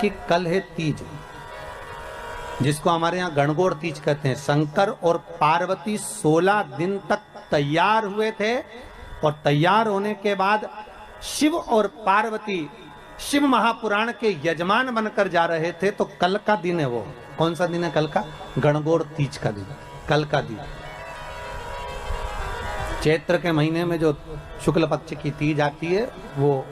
कि कल है तीज, जिसको हमारे यहाँ गणगौर तीज कहते हैं। शंकर और पार्वती 16 दिन तक तैयार हुए थे और तैयार होने के बाद शिव और पार्वती शिव महापुराण के यजमान बनकर जा रहे थे। तो कल का दिन है वो। कौन सा दिन है कल का? गणगौर तीज का दिन, कल का दिन। चैत्र के महीने में जो शुक्ल पक्ष की तीज आती है, वो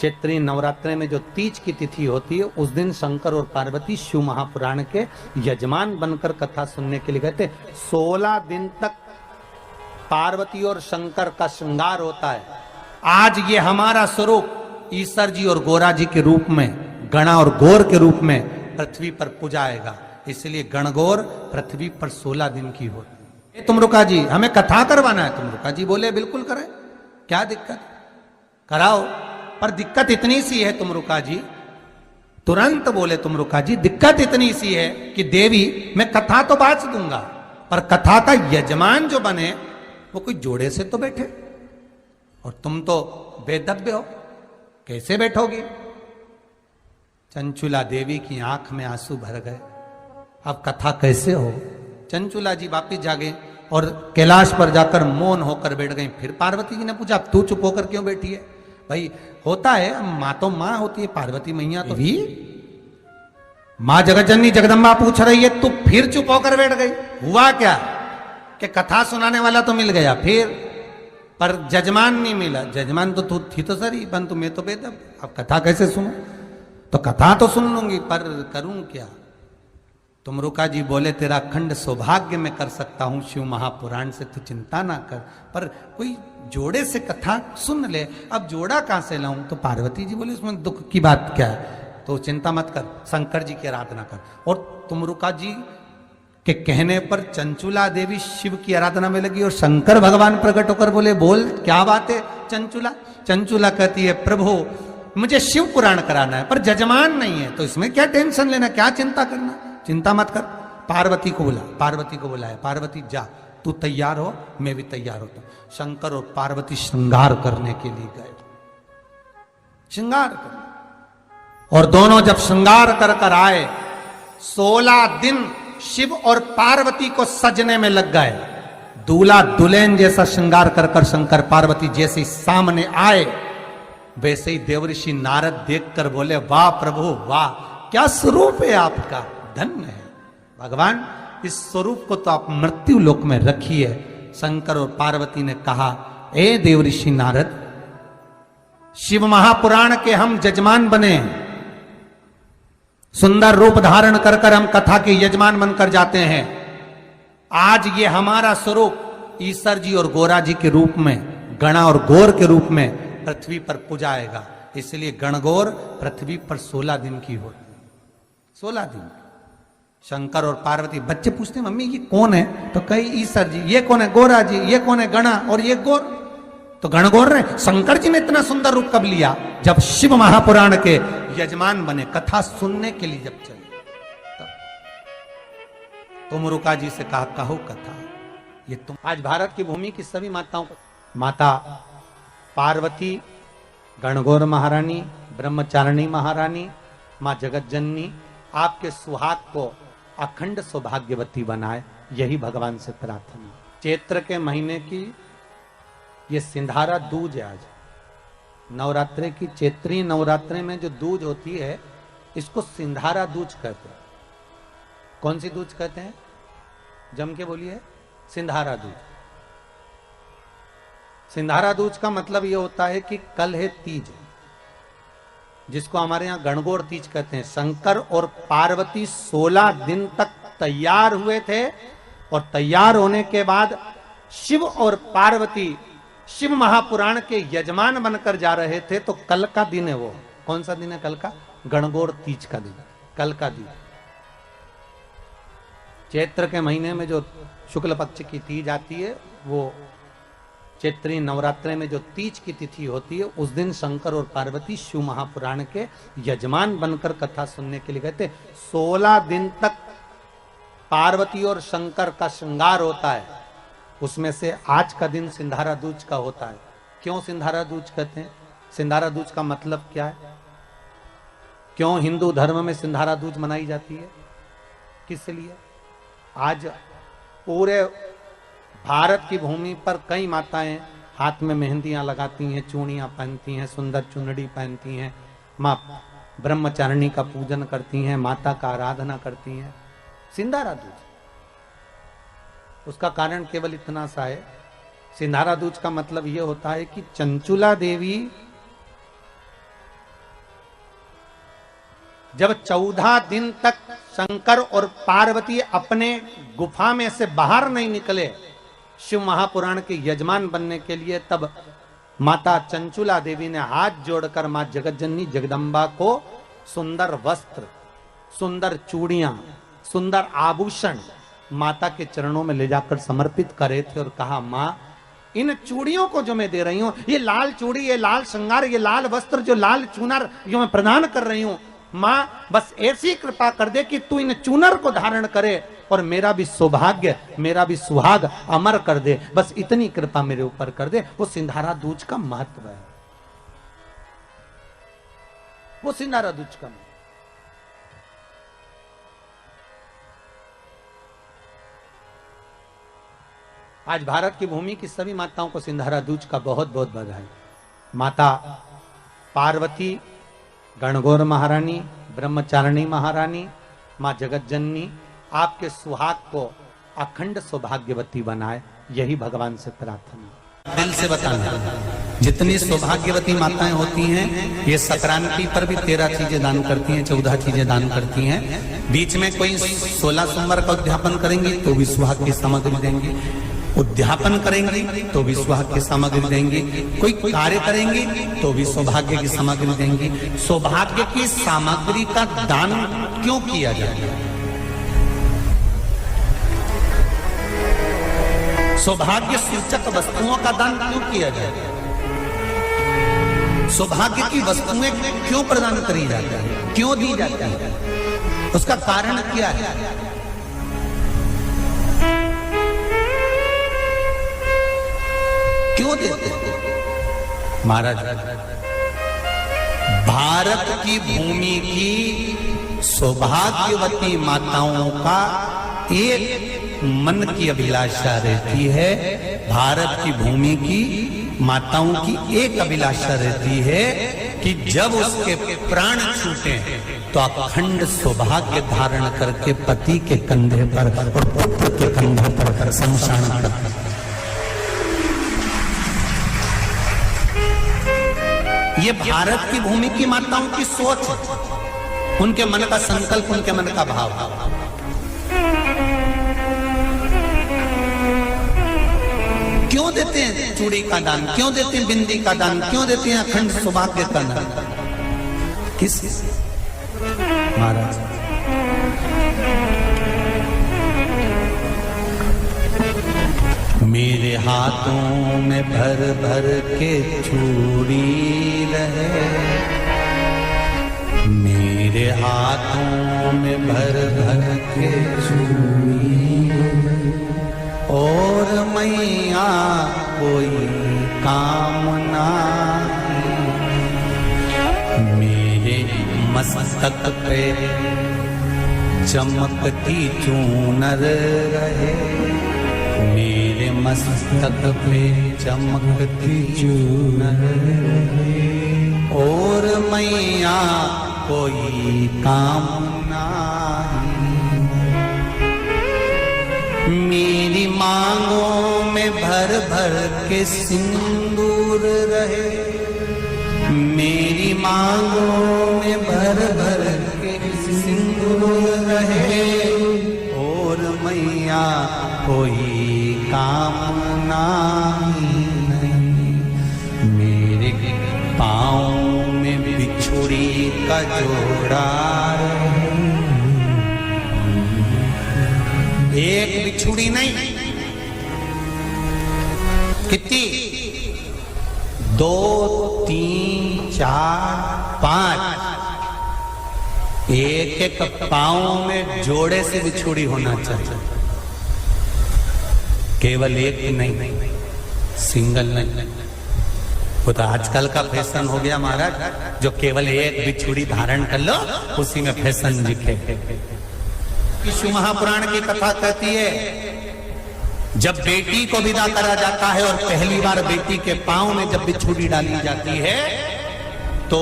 चैत्री नवरात्रे में जो तीज की तिथि होती है, उस दिन शंकर और पार्वती शिव महापुराण के यजमान बनकर कथा सुनने के लिए गए थे। 16 दिन तक पार्वती और शंकर का श्रृंगार होता है। आज ये हमारा स्वरूप ईश्वर जी और गोरा जी के रूप में, गणा और गौर के रूप में पृथ्वी पर पूजाएगा। इसलिए गणगौर पृथ्वी पर 16 दिन की होती है। तुमरुका जी, हमें कथा करवाना है। तुमरुका जी बोले बिल्कुल करें, क्या दिक्कत, कराओ। पर दिक्कत इतनी सी है तुमरुका जी, तुरंत बोले तुमरुका जी, दिक्कत इतनी सी है कि देवी मैं कथा तो बांट दूंगा, पर कथा का यजमान जो बने वो कोई जोड़े से तो बैठे, और तुम तो बेदब्य हो, कैसे बैठोगी? चंचुला देवी की आंख में आंसू भर गए। अब कथा कैसे हो? चंचुला जी वापिस जागे और कैलाश पर जाकर मौन होकर बैठ गई। फिर पार्वती जी ने पूछा, अब तू चुप होकर क्यों बैठी है? भाई होता है, माँ तो माँ होती है, पार्वती मैया तो भी माँ जगतजननी जगदम्बा पूछ रही है, तू फिर चुप होकर बैठ गई। हुआ क्या कि कथा सुनाने वाला तो मिल गया, फिर पर जजमान नहीं मिला। जजमान तो तू थी तो सरी, परंतु मैं तो बेदब, अब कथा कैसे सुनूं? तो कथा तो सुन लूंगी, पर करूं क्या? तुमरुका जी बोले, तेरा अखंड सौभाग्य मैं कर सकता हूं शिव महापुराण से, तू चिंता ना कर, पर कोई जोड़े से कथा सुन ले। अब जोड़ा कहां से लाऊं? तो पार्वती जी बोले, उसमें दुख की बात क्या है? तो चिंता मत कर, शंकर जी की आराधना कर। और तुमरुका जी के कहने पर चंचुला देवी शिव की आराधना में लगी और शंकर भगवान प्रकट होकर बोले, बोल क्या बात है चंचुला? चंचुला कहती है, प्रभु मुझे शिव पुराण कराना है, पर जजमान नहीं है, तो इसमें क्या टेंशन लेना, क्या चिंता करना? चिंता मत कर। पार्वती को बुला, पार्वती को बुलाया। पार्वती जा, तू तैयार हो, मैं भी तैयार होता हूं। शंकर और पार्वती श्रृंगार करने के लिए गए, श्रृंगार कर, और दोनों जब श्रृंगार कर कर आए, 16 दिन शिव और पार्वती को सजने में लग गए। दूल्हा दुल्हन जैसा श्रृंगार कर कर शंकर पार्वती जैसे सामने आए, वैसे ही देवऋषि नारद देखकर बोले, वाह प्रभु वाह, क्या स्वरूप है आपका, धन्य है भगवान, इस स्वरूप को तो आप मृत्यु लोक में रखिए। शंकर और पार्वती ने कहा, ए देवऋषि नारद, शिव महापुराण के हम जजमान बने, सुंदर रूप धारण कर कर हम कथा के यजमान बनकर जाते हैं। आज ये हमारा स्वरूप ईश्वर जी और गोरा जी के रूप में, गणा और गौर के रूप में पृथ्वी पर पूजाएगा। इसलिए गणगौर पृथ्वी पर 16 दिन की होती, 16 दिन। शंकर और पार्वती, बच्चे पूछते, मम्मी ये कौन है? तो कही ईश्वर जी। ये कौन है? गोरा जी। ये कौन है? गणा। और ये गौर। तो गणगौर रहे। शंकर जी ने इतना सुंदर रूप कब लिया? जब शिव महापुराण के यजमान बने, कथा सुनने के लिए जब चले। तुमरुका जी से कहा, कहो कथा। ये तुम आज भारत की भूमि की सभी माताओं को, माता पार्वती, गणगौर महारानी, ब्रह्मचारिणी महारानी, मां जगतजननी आपके सुहाग को अखंड सौभाग्यवती बनाए, यही भगवान से प्रार्थना। चैत्र के महीने की ये सिंधारा दूज है। आज नवरात्रे की, चैत्री नवरात्रे में जो दूज होती है, इसको सिंधारा दूज कहते हैं। कौन सी दूज कहते हैं? जम के बोलिए। सिंधारा दूज। सिंधारा दूज का मतलब यह होता है कि कल है तीज, जिसको हमारे यहाँ गणगौर तीज कहते हैं। शंकर और पार्वती 16 दिन तक तैयार हुए थे और तैयार होने के बाद शिव और पार्वती शिव महापुराण के यजमान बनकर जा रहे थे। तो कल का दिन है वो। कौन सा दिन है कल का? गणगौर तीज का दिन, कल का दिन। चैत्र के महीने में जो शुक्ल पक्ष की तीज आती है, वो चैत्री नवरात्रे में जो तीज की तिथि होती है, उस दिन शंकर और पार्वती शिव महापुराण के यजमान बनकर कथा सुनने के लिए गए थे। 16 दिन तक पार्वती और शंकर का श्रृंगार होता है। उसमें से आज का दिन सिंधारा दूज का होता है। क्यों सिंधारा दूज कहते हैं? सिंधारा दूज का मतलब क्या है? क्यों हिंदू धर्म में सिंधारा दूज मनाई जाती है? किस लिए? आज पूरे भारत की भूमि पर कई माताएं हाथ में मेहंदियां लगाती हैं, चूड़ियां पहनती हैं, सुंदर चुनड़ी पहनती हैं, माँ ब्रह्मचारिणी का पूजन करती हैं, माता का आराधना करती हैं। सिंधारा दूज, उसका कारण केवल इतना सा है, सिंधारा दूज का मतलब यह होता है कि चंचुला देवी जब 14 दिन तक शंकर और पार्वती अपने गुफा में से बाहर नहीं निकले शिव महापुराण के यजमान बनने के लिए, तब माता चंचुला देवी ने हाथ जोड़कर मां जगतजननी जगदम्बा को सुंदर वस्त्र, सुंदर चूड़ियां, सुंदर आभूषण माता के चरणों में ले जाकर समर्पित करे थे और कहा, मां इन चूड़ियों को जो मैं दे रही हूं, ये लाल चूड़ी, ये लाल श्रृंगार, ये लाल वस्त्र, जो लाल चूनर जो मैं प्रदान कर रही हूं, मां बस ऐसी कृपा कर दे कि तू इन चूनर को धारण करे और मेरा भी सौभाग्य, मेरा भी सुहाग अमर कर दे, बस इतनी कृपा मेरे ऊपर कर दे। वो सिंधारा दूज का महत्व है, वो सिंधारा दूज का महत्व। आज भारत की भूमि की सभी माताओं को सिंधारा दूज का बहुत बहुत बधाई। माता पार्वती, गणगौर महारानी, ब्रह्मचारिणी महारानी, मां जगतजननी आपके सुहाग को अखंड सौभाग्यवती बनाए, यही भगवान से प्रार्थना। दिल से बताना, जितनी सौभाग्यवती माताएं होती हैं ये संक्रांति पर भी 13 चीजें दान करती हैं, 14 चीजें दान करती हैं। बीच में कोई 16 सोमवार का उद्यापन करेंगी तो भी सुहाग की सामग्री देंगी, उद्यापन करेंगी तो भी सुहाग की सामग्री देंगी, कोई कार्य करेंगी तो भी सौभाग्य की सामग्री देंगी। सौभाग्य की सामग्री का दान क्यों किया जाए? सौभाग्य सूचक वस्तुओं का दान क्यों किया जाए? सौभाग्य की वस्तुएं क्यों प्रदान करी जाती है, क्यों दी जाती है? उसका कारण क्या है? क्यों देते हैं? महाराज, भारत की भूमि की सौभाग्यवती माताओं का एक मन की अभिलाषा रहती है, भारत की भूमि की माताओं की एक अभिलाषा रहती है कि जब उसके प्राण छूटे तो अखंड सौभाग्य धारण करके पति के कंधे पर और पुत्र के कंधे पर शमशान पर। ये भारत की भूमि की माताओं की सोच है, उनके मन का संकल्प, उनके मन का भाव। क्यों देते हैं चूड़ी का दान, क्यों देते हैं बिंदी का दान, क्यों देते हैं अखंड सौभाग्य का दान? किस महाराज? मेरे हाथों में भर भर के चूड़ी रहे, मेरे हाथों में भर भर के चूड़ी, और मैया कोई काम नहीं, मेरे मस्तक पे चमकती चूनर रहे, मेरे मस्तक पे चमकती चूनर रहे, और मैया कोई काम नहीं, मेरी मांगों में भर भर के सिंदूर रहे, मेरी मांगों में भर भर के सिंदूर रहे, और मैया कोई कामना नहीं, मेरे पाँव में बिछुड़ी का जोड़ा रहे, एक बिछुड़ी नहीं, कितनी? 2, 3, 4, 5, एक एक पाँव में जोड़े से बिछुड़ी होना चाहिए, केवल एक नहीं, सिंगल नहीं। वो तो आजकल का फैशन हो गया महाराज, जो केवल एक बिछुड़ी धारण कर लो उसी में फैशन दिखे। शिव महापुराण की कथा कहती है जब बेटी को विदा करा जाता है और पहली बार बेटी के पांव में जब बिछुड़ी डाली जाती है तो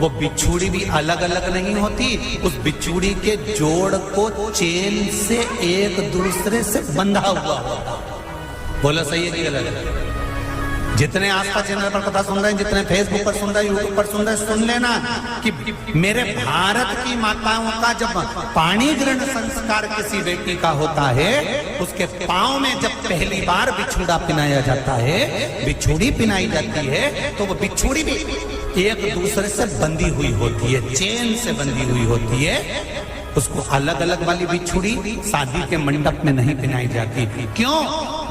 वो बिछुड़ी भी अलग अलग नहीं होती, उस बिछुड़ी के जोड़ को चेन से एक दूसरे से बंधा हुआ होता। बोलो सही है कि गलत है? जितने आस्था चैनल पर कथा सुन रहे हैं, जितने फेसबुक पर सुन रहे हैं, यूट्यूब पर सुन रहे हैं, सुन लेना कि मेरे भारत की माताओं का जब पाणी ग्रहण संस्कार किसी बेटी का होता है, उसके पांव में जब पहली बार बिछुड़ा पिनाया जाता है, बिछुड़ी पिनाई जाती है, तो वो बिछुड़ी भी एक दूसरे से बंधी हुई होती है, चेन से बंधी हुई होती है। उसको अलग अलग वाली बिछुड़ी शादी के मंडप में नहीं पिनाई जाती। क्यों?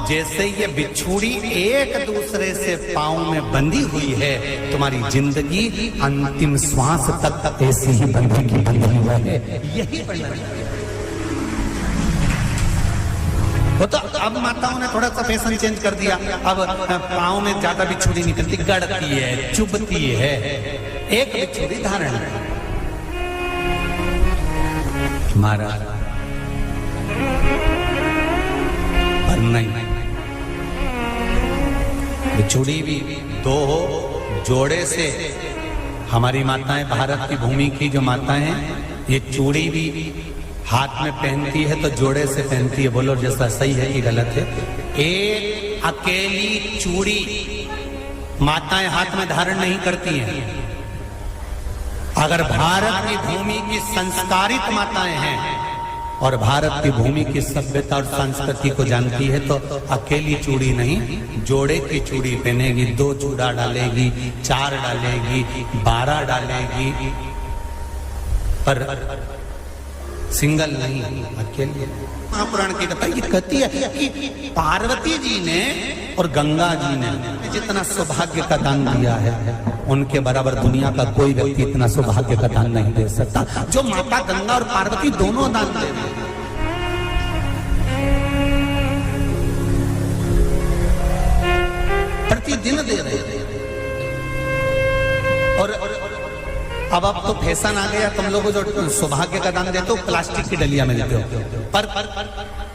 जैसे ये बिछुड़ी एक दूसरे से पांव में बंधी हुई है, तुम्हारी जिंदगी अंतिम श्वास तक ऐसी ही बंधी है। यही वो तो अब माताओं ने थोड़ा सा फैशन चेंज कर दिया, अब पांव में ज्यादा बिछुड़ी निकलती, गड़ती है, चुभती है, एक बिछुड़ी धारण है। महाराज पर नहीं, बिछुड़ी भी दो हो, जोड़े से। हमारी माताएं, भारत की भूमि की जो माताएं हैं, ये चूड़ी भी हाथ में पहनती है तो जोड़े से पहनती है। बोलो जैसा सही है कि गलत है? एक अकेली चूड़ी माताएं हाथ में धारण नहीं करती हैं। अगर भारत की भूमि की संस्कारित माताएं हैं और भारत की भूमि की सभ्यता और संस्कृति को जानती है तो अकेली चूड़ी नहीं, जोड़े की चूड़ी पहनेगी, 2 चूड़ा डालेगी, 4 डालेगी, 12 डालेगी, पर सिंगल नहीं, अकेले। महापुराण की कथा ये कहती है कि पार्वती जी ने और गंगा जी ने जितना सौभाग्य का दान दिया है, उनके बराबर दुनिया का कोई व्यक्ति इतना सौभाग्य का दान नहीं दे सकता जो माता गंगा और पार्वती दोनों दान दे रहे हैं। प्रतिदिन दे रहे हैं। और अब तो फैशन आ गया, तुम लोगों जो सौभाग्य का दान देते हो प्लास्टिक की डलिया में देते हो, पर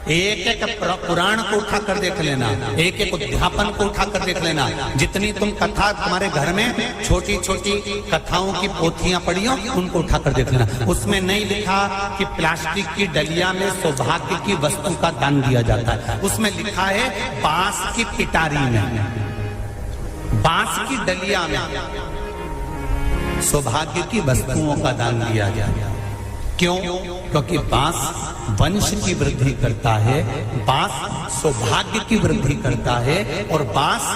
एक एक पुराण को उठा कर देख लेना, एक एक उद्यापन को उठा कर देख लेना, जितनी तुम कथा तुम्हारे घर में छोटी छोटी कथाओं की पोथियां पढ़ी हो, उनको उठा कर देख लेना। उसमें नहीं लिखा कि प्लास्टिक की डलिया में सौभाग्य की वस्तु का दान दिया जाता है, उसमें लिखा है बांस की पिटारी में, बांस की डलिया में सौभाग्य की वस्तुओं का दान दिया जाए। क्यों? क्योंकि बांस वंश की वृद्धि करता है, बांस सौभाग्य की वृद्धि करता है, और बांस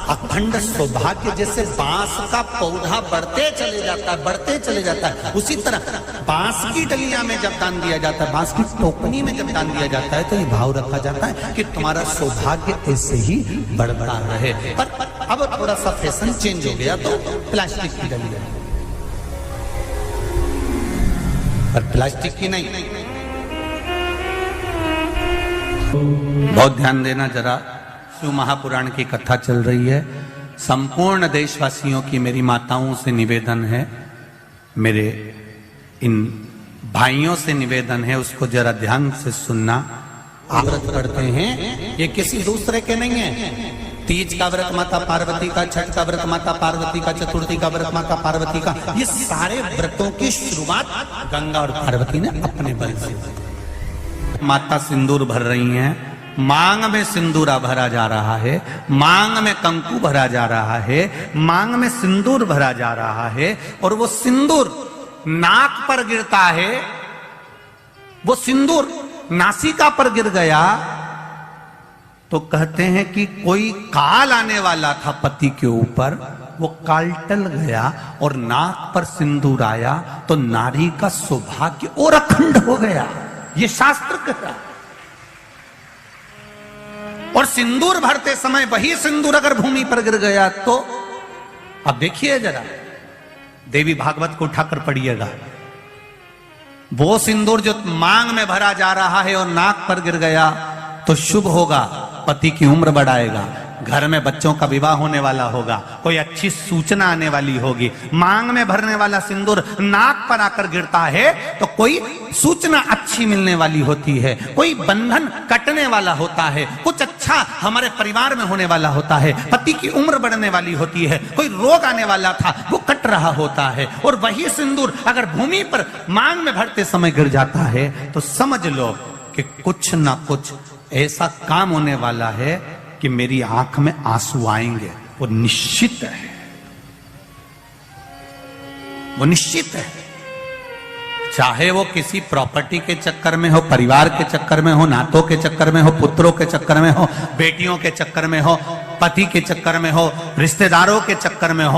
अखंड सौभाग्य, जैसे बांस का पौधा बढ़ते चले जाता है, बढ़ते चले जाता है, उसी तरह बांस की डलिया में जब दान दिया जाता है, बांस की टोकनी में जब दान दिया जाता है, तो ये भाव रखा जाता है कि तुम्हारा सौभाग्य ऐसे ही बढ़ता रहे। पर अब थोड़ा सा फैशन चेंज हो गया तो प्लास्टिक की डलिया, पर प्लास्टिक की नहीं। बहुत ध्यान देना जरा, शिव महापुराण की कथा चल रही है। संपूर्ण देशवासियों की मेरी माताओं से निवेदन है, मेरे इन भाइयों से निवेदन है, उसको जरा ध्यान से सुनना। आप व्रत करते हैं, ये किसी दूसरे के नहीं है। तीज का व्रत माता पार्वती का, छठ का व्रत माता पार्वती का, चतुर्थी का व्रत माता पार्वती का, ये सारे व्रतों की शुरुआत गंगा और पार्वती ने अपने बल से। माता सिंदूर भर रही हैं, मांग में सिंदूरा भरा जा रहा है, मांग में कंकु भरा जा रहा है, मांग में सिंदूर भरा जा रहा है, और वो सिंदूर नाक पर गिरता है। वो सिंदूर नासिका पर गिर गया तो कहते हैं कि कोई काल आने वाला था पति के ऊपर, वो काल टल गया और नाक पर सिंदूर आया तो नारी का सौभाग्य और अखंड हो गया, ये शास्त्र कहता है। और सिंदूर भरते समय वही सिंदूर अगर भूमि पर गिर गया तो, अब देखिए जरा, देवी भागवत को उठाकर पढ़िएगा, वो सिंदूर जो मांग में भरा जा रहा है और नाक पर गिर गया तो शुभ होगा, पति की उम्र बढ़ाएगा। घर में बच्चों का विवाह होने वाला होगा, कोई अच्छी सूचना आने वाली होगी, मांग में भरने वाला सिंदूर नाक पर आकर गिरता है तो कोई सूचना अच्छी मिलने वाली होती है, कोई बंधन कटने वाला होता है, कुछ अच्छा हमारे परिवार में होने वाला होता है, पति की उम्र बढ़ने वाली होती है, कोई रोग आने वाला था वो कट रहा होता है। और वही सिंदूर अगर भूमि पर मांग में भरते समय गिर जाता है तो समझ लो कि कुछ ना कुछ ऐसा काम होने वाला है कि मेरी आंख में आंसू आएंगे। वो निश्चित है, वो निश्चित है। चाहे वो किसी प्रॉपर्टी के चक्कर में हो, परिवार के चक्कर में हो, नातों के चक्कर में हो, पुत्रों के चक्कर में हो, बेटियों के चक्कर में हो, पति के चक्कर में हो, रिश्तेदारों के चक्कर में हो।